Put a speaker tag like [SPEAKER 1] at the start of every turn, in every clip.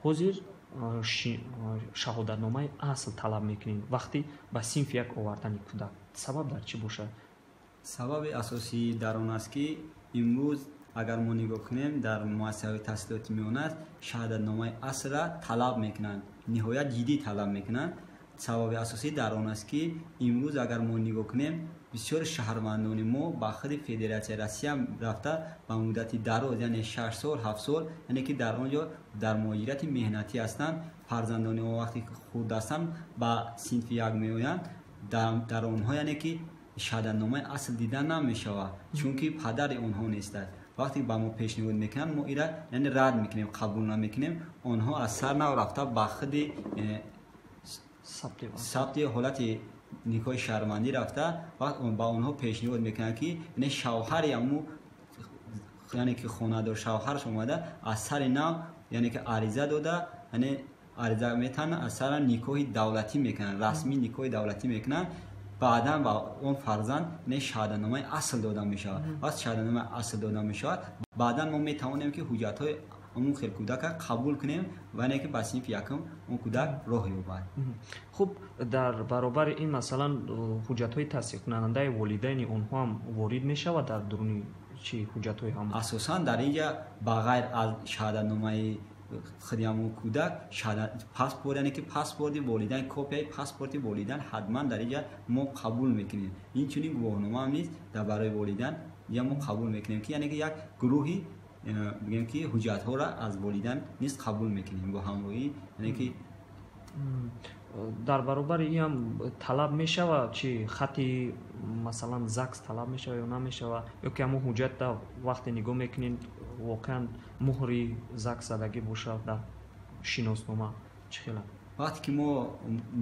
[SPEAKER 1] ҳозир шаҳодатномаи асл талаб мекунем вақте ба синфи як овардани кӯдак. Сабаб дар чӣ бошад?
[SPEAKER 2] сабаби асосӣ дар он аст ки имрӯз агар мо нигоҳ кунем дар муассисаҳои таҳсилоти миёна шаҳодатномаи аслра талаб мекунанд, ниҳоят ҷиддӣ талаб мекунанд. сабаби асосӣ дар он аст ки имрӯз агар мо нигоҳ кунем бисёри шаҳрвандони мо ба ходи Федератсияи Россия рафта ба муддати дароз, яъне 6 сол 7 сол, яъне ки дар он ҷо дар муҳоҷирати меҳнатӣ ҳастанд. Фарзандони он вақте ки хурд ҳастанд ба синфи як меоянд, дар онҳо яъне ки шаҳодатномаи асл дида намешавад, чунки падари онҳо нестад. вақте ба мо пешниҳод мекунанд, мо ира яъне рад мекунем, қабул намекунем. онҳо аз сар нав рафта ба ходи сабти ҳолати никоҳи шаҳрвандӣ рафта ба онҳо пешниҳод мекунанд ки яъне шавҳари аму яъне ки хонадор шавҳарш омада аз сари нав яъне ки ариза дода, яъне ариза метавонанд аз сара никоҳи давлатӣ мекунанд, расмӣ никоҳи давлатӣ мекунанд. баъдан ба он фарзанд яъне шаҳодатномаи асл дода мешавад. вақте шаҳодатномаи асл дода мешавад, баъдан мо метавонем ки ҳуҷҷатҳои он хел кӯдака қабул кунем ва яъне ки ба синфи якум он кӯдак роҳ ёбад.
[SPEAKER 1] хуб, дар баробари ин масалан ҳуҷҷатҳои тасдиқкунандаи волидайни онҳо ҳам ворид мешавад дар дуруни чи ҳуҷҷатҳои ҳам?
[SPEAKER 2] асосан дар ин ҷа ба ғайр аз шаҳодатномаи худи ҳамон кӯдак паспорт, яъне ки паспорти волидайн, копияи паспорти волидайн ҳатман дар ин ҷа мо қабул мекунем. инчунин гувоҳнома ҳам низ дар барои волидайн ҷа мо қабул мекунем ки яъне ки як гурӯҳи бигем ки ҳуҷҷатҳоро аз волидайн низ қабул мекунем бо ҳамроҳии яъне ки
[SPEAKER 1] дар баробари ин ҳам талаб мешавад чи хати масалан ЗАГС талаб мешавад ё намешавад, ё ки ҳамон ҳуҷҷатда вақте нигоҳ мекунем воқеан муҳри ЗАГС задагӣ бошад дар шиноснома чӣ хел аст?
[SPEAKER 2] вақте ки мо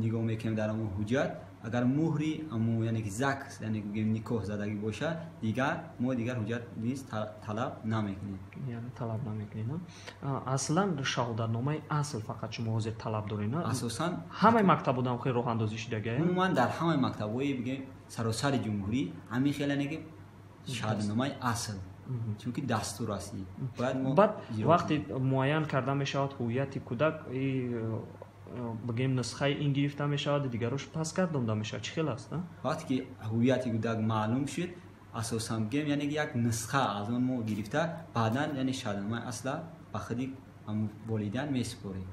[SPEAKER 2] нигоҳ мекунем дар ҳамон ҳуҷҷат, агар муҳри аммо яъне ки ЗАГС яъне ки никоҳ задагӣ бошад, дигар мо дигар ҳуҷҷат низ талаб намекунем.
[SPEAKER 1] яъне талаб намекунем. аслан шаҳодатномаи асл фақат шумо ҳозир талаб доред?
[SPEAKER 2] асосан
[SPEAKER 1] ҳамаи мактабҳоям хел роҳандозӣ шудагия?
[SPEAKER 2] умуман дар ҳамаи мактабҳои бигем саросари ҷумҳурӣ ҳамин хел яъне ки шаҳодатномаи асл, чунки дастур аст.
[SPEAKER 1] баъд вақте муайян карда мешавад ҳувияти кӯдак, бигем нусхаи ин гирифта мешавад, дигарош пас гардонда мешавад. Чӣ хел аст?
[SPEAKER 2] вақте ки ҳувияти кӯдак маълум шуд, асосан бигем яъне ки як нусха аз он мо гирифта, баъдан яъне шаҳодатномаи асла ба ходи волидайн месупорем.